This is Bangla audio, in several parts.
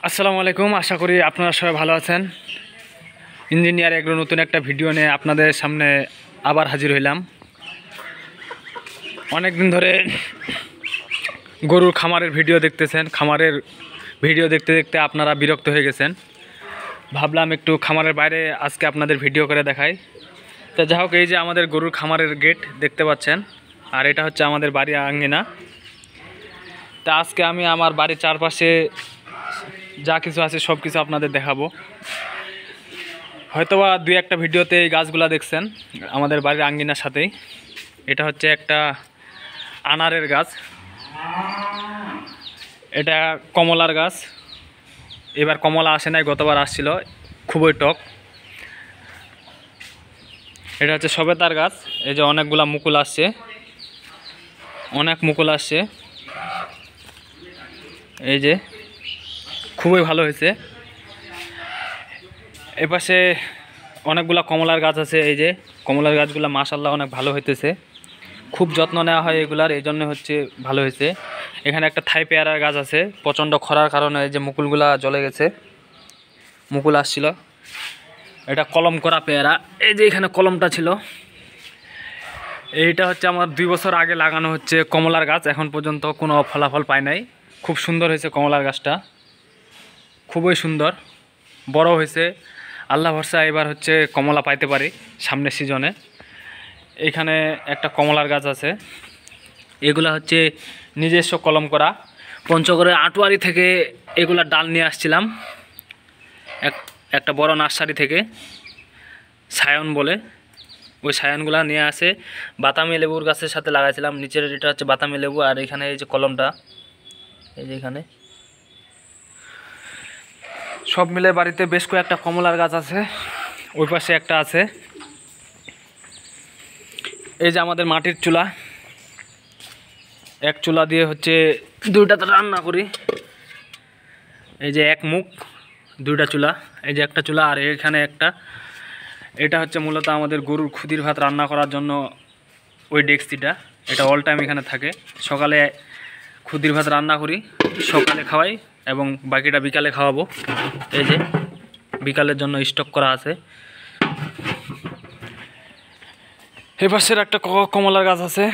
আসসালামু আলাইকুম। আশা করি আপনারা সবাই ভালো আছেন। ইঞ্জিনিয়ার এগ্রো নতুন একটা ভিডিও নিয়ে আপনাদের সামনে আবার হাজির হইলাম। অনেক দিন ধরে গরুর খামারের ভিডিও দেখতেছেন, খামারের ভিডিও দেখতে দেখতে আপনারা বিরক্ত হয়ে গেছেন। ভাবলাম একটু খামারের বাইরে আজকে আপনাদের ভিডিও করে দেখাই। তো যাই হোক, এই যে আমাদের গরুর খামারের গেট দেখতে পাচ্ছেন, আর এটা হচ্ছে আমাদের বাড়ি আঙ্গিনা। তা আজকে আমি আমার বাড়ির চারপাশে যা কিছু আছে সব কিছু আপনাদের দেখাবো। হয়তোবা দুই একটা ভিডিওতে এই গাছগুলা দেখছেন আমাদের বাড়ির আঙ্গিনার সাথেই। এটা হচ্ছে একটা আনারের গাছ, এটা কমলার গাছ। এবার কমলা আসে নাই, গতবার আসছিল, খুবই টক। এটা হচ্ছে সবেতার গাছ। এই যে অনেকগুলা মুকুল আসছে, অনেক মুকুল আসছে। এই যে খুবই ভালো হয়েছে। এপাশে অনেকগুলা কমলার গাছ আছে। এই যে কমলার গাছগুলো মাশাআল্লাহ অনেক ভালো হইতেছে, খুব যত্ন নেওয়া হয় এগুলার, এই জন্য হচ্ছে ভালো হয়েছে। এখানে একটা থাই পেয়ারার গাছ আছে, প্রচণ্ড খরার কারণে এই যে মুকুলগুলা জ্বলে গেছে, মুকুল আসছিল। এটা কলম করা পেয়ারা। এই যে এখানে কলমটা ছিল, এইটা হচ্ছে আমার 2 বছর আগে লাগানো হচ্ছে কমলার গাছ, এখন পর্যন্ত কোনো ফলাফল পায় নাই। খুব সুন্দর হয়েছে কমলার গাছটা, খুবই সুন্দর, বড় হয়েছে। আল্লাহ ভরসা এবার হচ্ছে কমলা পাইতে পারি সামনের সিজনে। এখানে একটা কমলার গাছ আছে, এগুলা হচ্ছে নিজস্ব কলম করা। পঞ্চগড়ের আটোয়ারি থেকে এগুলা ডাল নিয়ে আসছিলাম, একটা বড় নার্সারি থেকে, সায়ন বলে, ওই সায়নগুলা নিয়ে আসে বাতামি লেবুর গাছের সাথে লাগাইছিলাম। নিচের এটা হচ্ছে বাতামি লেবু, আর এখানে এই যে কলমটা, এই যে এখানে সব মিলে বাড়িতে বেশ কয়েকটা কমলার গাছ আছে। ওই পাশে একটা আছে। এই যে আমাদের মাটির চুলা, এক চুলা দিয়ে হচ্ছে দুইটাতে রান্না করি। এই যে এক মুখ, দুইটা চুলা। এই যে একটা চুলা, আর এখানে একটা। এটা হচ্ছে মূলত আমাদের গরুর খুদির ভাত রান্না করার জন্য ওই ডেক্সিটা, এটা অল টাইম এখানে থাকে। সকালে খুদির ভাত রান্না করি, সকালে খাওয়াই, এবং বাকিটা বিকালে খাওয়াবো। এই যে বিকালের জন্য স্টক করা আছে। এই পাশের একটা কমলার গাছ আছে।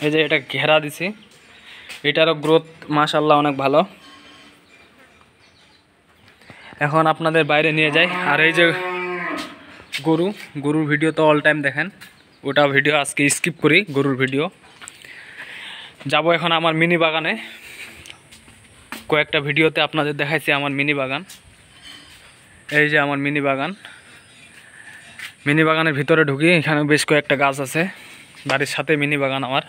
এই যে এটা ঘেরা দিছি, এটারও গ্রোথ মাশাআল্লাহ অনেক ভালো। এখন আপনাদের বাইরে নিয়ে যাই। আর এই যে গরুর ভিডিও তো অল টাইম দেখেন, ওটা ভিডিও আজকে স্কিপ করি, গরুর ভিডিও। যাব এখন আমার মিনি বাগানে। কয়েকটা ভিডিওতে আপনাদের দেখাইছি আমার মিনি বাগান। এই যে আমার মিনি বাগান। মিনি বাগানের ভিতরে ঢুকি, এখানে বেশ কয়েকটা গাছ আছে, বাড়ির সাথে মিনি বাগান আমার।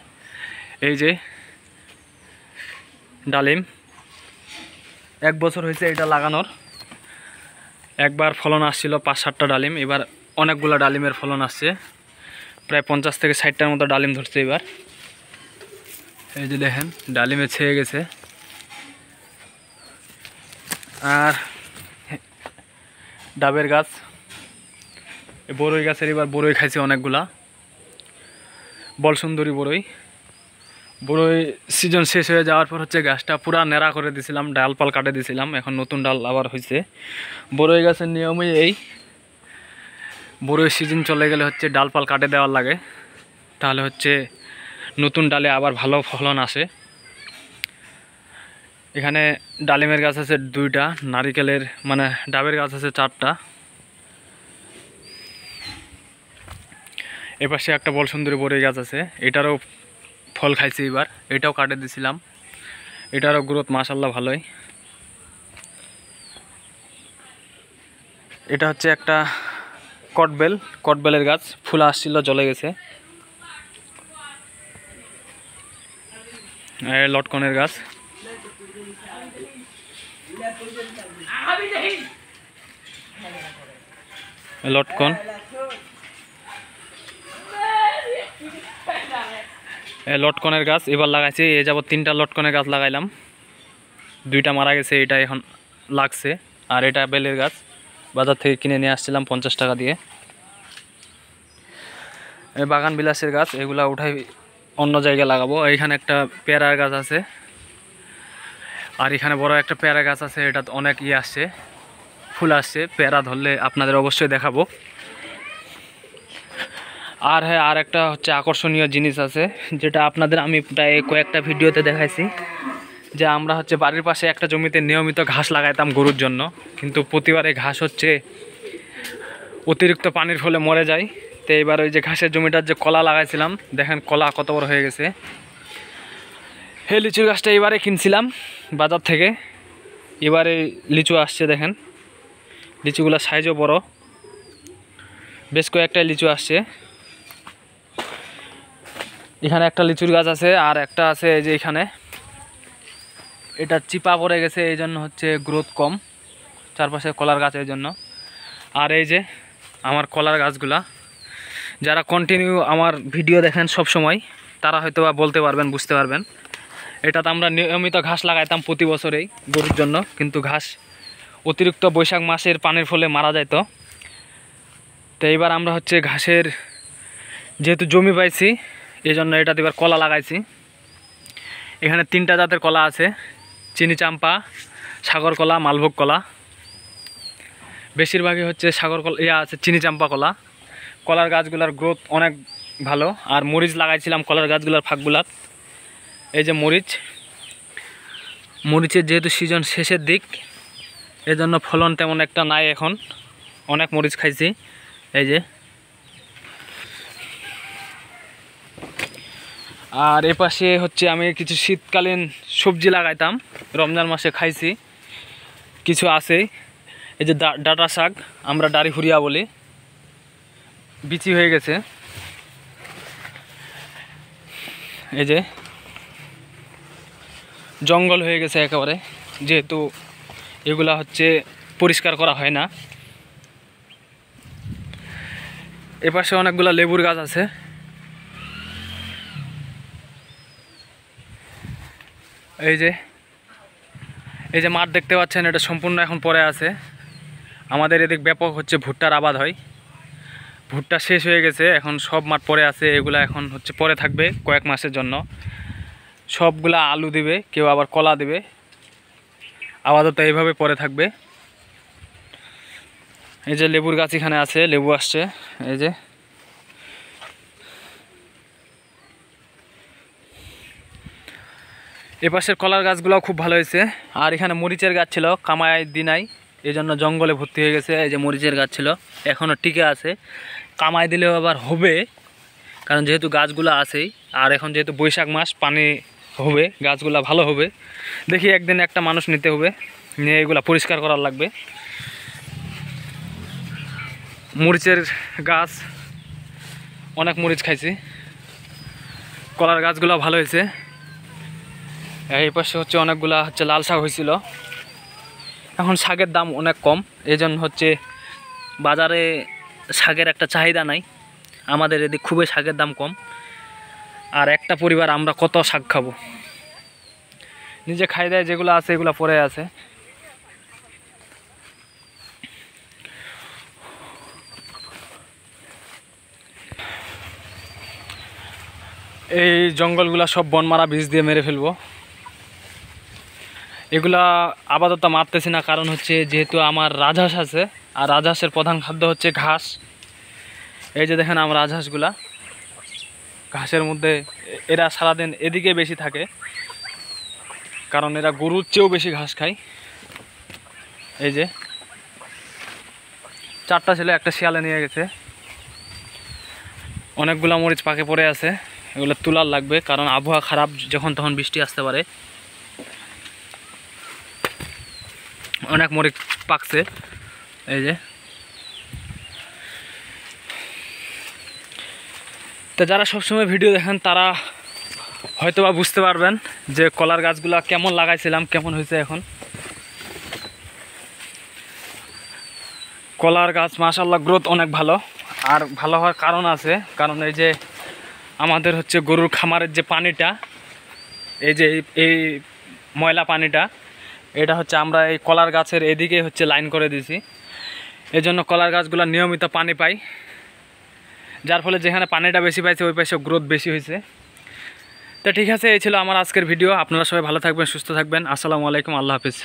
এই যে ডালিম, 1 বছর হয়েছে এটা লাগানোর। একবার ফলন আসছিল 5-7টা ডালিম, এবার অনেকগুলো ডালিমের ফলন আসছে, প্রায় 50 থেকে 60টার মতো ডালিম ধরছে এবার। এই যে দেখেন ডালিমে ছেয়ে গেছে। আর ডাবের গাছ, বড়ই গাছের এবার বড়ই খাইছে অনেকগুলা, বলসুন্দরী বড়ই। বড়ই সিজন শেষ হয়ে যাওয়ার পর হচ্ছে গাছটা পুরা নেড়া করে দিয়েছিলাম, ডালপাল কাটে দিয়েছিলাম, এখন নতুন ডাল আবার হয়েছে। বড়ই গাছের নিয়মই এই, বড়ই সিজন চলে গেলে হচ্ছে ডালপাল কাটে দেওয়ার লাগে, তাহলে হচ্ছে নতুন ডালে আবার ভালো ফলন আসে। এখানে ডালিমের গাছ আছে 2টা, নারিকেলের মানে ডাবের গাছ আছে 4টা। এপাশে একটা বলসুন্দরী বড়ই গাছ আছে, এটারও ফল খাইছি এবার, এটাও কাটে দিছিলাম, এটারও গ্রোথ মাশাআল্লাহ ভালোই। এটা হচ্ছে একটা কটবেলের গাছ, ফুল আসছিল, জ্বলে গেছে। লটকনের গাছ, লটকন, লটকনের গাছ এবার লাগাইছি। এ যাবত 3টা লটকনের গাছ লাগাইলাম, 2টা মারা গেছে, এটা এখন লাগছে। আর এটা বেলের গাছ, বাজার থেকে কিনে নিয়ে আসছিলাম 50 টাকা দিয়ে। এই বাগান বিলাসের গাছ, এগুলা উঠাই অন্য জায়গায় লাগাবো। এইখানে একটা পেয়ারার গাছ আছে, আর এখানে বড় একটা পেয়ারা গাছ আছে, এটা অনেক আসছে, ফুল আসছে, পেয়ারা ধরলে আপনাদের অবশ্যই দেখাবো। আর হ্যাঁ, আর একটা হচ্ছে আকর্ষণীয় জিনিস আছে, যেটা আপনাদের আমি প্রায় কয়েকটা ভিডিওতে দেখাইছি, যে আমরা হচ্ছে বাড়ির পাশে একটা জমিতে নিয়মিত ঘাস লাগাইতাম গরুর জন্য, কিন্তু প্রতিবারে ঘাস হচ্ছে অতিরিক্ত পানির ফলে মরে যায়। তো এবার ওই যে ঘাসের জমিটার যে কলা লাগাইছিলাম, দেখেন কলা কত বড় হয়ে গেছে। এই লিচুর গাছটা এবারে কিনছিলাম বাজার থেকে, এবারে লিচু আসছে, দেখেন লিচুগুলোর সাইজও বড়, বেশ কয়েকটা লিচু আসছে। এখানে একটা লিচুর গাছ আছে, আর একটা আছে এই যে এখানে, এটা চিপা পড়ে গেছে, এই জন্য হচ্ছে গ্রোথ কম, চারপাশে কলার গাছ এই জন্য। আর এই যে আমার কলার গাছগুলা, যারা কন্টিনিউ আমার ভিডিও দেখেন সব সময়, তারা হয়তো বা বলতে পারবেন, বুঝতে পারবেন। এটাতে আমরা নিয়মিত ঘাস লাগাইতাম প্রতি বছরেই গরুর জন্য, কিন্তু ঘাস অতিরিক্ত বৈশাখ মাসের পানির ফলে মারা যেত। তো এইবার আমরা হচ্ছে ঘাসের যেহেতু জমি পাইছি, এই জন্য এটাতে এবার কলা লাগাইছি। এখানে 3টা জাতের কলা আছে, চিনি চাম্পা, সাগর কলা, মালভোগ কলা। বেশিরভাগই হচ্ছে সাগর কলা আছে, চিনি চাম্পা কলা। কলার গাছগুলার গ্রোথ অনেক ভালো। আর মরিচ লাগাইছিলাম কলার গাছগুলার ফাঁকগুলার, এই যে মরিচের যেহেতু সিজন শেষের দিক, এজন্য ফলন তেমন একটা নাই এখন, অনেক মরিচ খাইছি। এই যে, আর এপাশে হচ্ছে আমি কিছু শীতকালীন সবজি লাগাইতাম, রমজান মাসে খাইছি, কিছু আছে। এই যে ডাঁটা শাক, আমরা ডাঁড়ি ফুরিয়া বলি, বিচি হয়ে গেছে। এই যে জঙ্গল হয়ে গেছে একেবারে, যেহেতু এগুলা হচ্ছে পরিষ্কার করা হয় না। এপাশে অনেকগুলা লেবুর গাছ আছে। এই যে মাঠ দেখতে পাচ্ছেন, এটা সম্পূর্ণ এখন পরে আছে। আমাদের এদিক ব্যাপক হচ্ছে ভুট্টার আবাদ হয়, ভুট্টা শেষ হয়ে গেছে, এখন সব মাঠ পরে আছে। এগুলা এখন হচ্ছে পরে থাকবে কয়েক মাসের জন্য, সবগুলা আলু দিবে, কেউ আবার কলা দিবে, আপাতত এইভাবে পরে থাকবে। এই যে লেবুর গাছ এখানে আছে, লেবু আসছে। এই যে এপাশের কলার গাছগুলোও খুব ভালো হয়েছে। আর এখানে মরিচের গাছ ছিল, কামাই দিনাই, এই জন্য জঙ্গলে ভর্তি হয়ে গেছে। এই যে মরিচের গাছ ছিল, এখনও টিকে আছে, কামাই দিলেও আবার হবে, কারণ যেহেতু গাছগুলো আছেই। আর এখন যেহেতু বৈশাখ মাস, পানি হবে, গাছগুলা ভালো হবে। দেখি একদিন একটা মানুষ নিতে হবে, নিয়ে এগুলা পরিষ্কার করার লাগবে। মরিচের গাছ, অনেক মরিচ খাইছি। কলার গাছগুলো ভালো হয়েছে। এই পাশে হচ্ছে অনেকগুলা হচ্ছে লাল শাক হয়েছিল। এখন শাকের দাম অনেক কম, এই জন্য হচ্ছে বাজারে শাকের একটা চাহিদা নাই। আমাদের এদিক খুবই শাকের দাম কম। আর একটা পরিবার আমরা কত শাক খাবো, নিজে খাই দেয় যেগুলো আছে, এগুলো পরে আছে। এই জঙ্গলগুলা সব বনমারা বীজ দিয়ে মেরে ফেলবো। এগুলা আপাতত মারতেছি না, কারণ হচ্ছে যেহেতু আমার রাজহাঁস আছে, আর রাজহাঁসের প্রধান খাদ্য হচ্ছে ঘাস। এই যে দেখেন আমার রাজহাঁসগুলা ঘাসের মধ্যে, এরা সারাদিন এদিকে বেশি থাকে, কারণ এরা গরুর চেয়েও বেশি ঘাস খায়। এই যে 4টা ছিল, একটা শিয়ালে নিয়ে গেছে। অনেকগুলা মরিচ পাকে পড়ে আছে, এগুলো তোলার লাগবে, কারণ আবহাওয়া খারাপ, যখন তখন বৃষ্টি আসতে পারে। অনেক মরিচ পাকছে। এই যে, তো যারা সবসময় ভিডিও দেখেন তারা হয়তো বা বুঝতে পারবেন যে কলার গাছগুলা কেমন লাগাইছিলাম, কেমন হয়েছে এখন। কলার গাছ মাশাআল্লাহ গ্রোথ অনেক ভালো। আর ভালো হওয়ার কারণ আছে, কারণ এই যে আমাদের হচ্ছে গরুর খামারের যে পানিটা, এই যে এই ময়লা পানিটা, এটা হচ্ছে আমরা এই কলার গাছের এদিকে হচ্ছে লাইন করে দিয়েছি। এই জন্য কলার গাছগুলো নিয়মিত পানি পায়, যার ফলে যেখানে পানিটা বেশি পাইছে ওই পাশে গ্রোথ বেশি হয়েছে। তো ঠিক আছে, এই ছিল আমার আজকের ভিডিও। আপনারা সবাই ভালো থাকবেন, সুস্থ থাকবেন। আসসালামু আলাইকুম, আল্লাহ হাফিজ।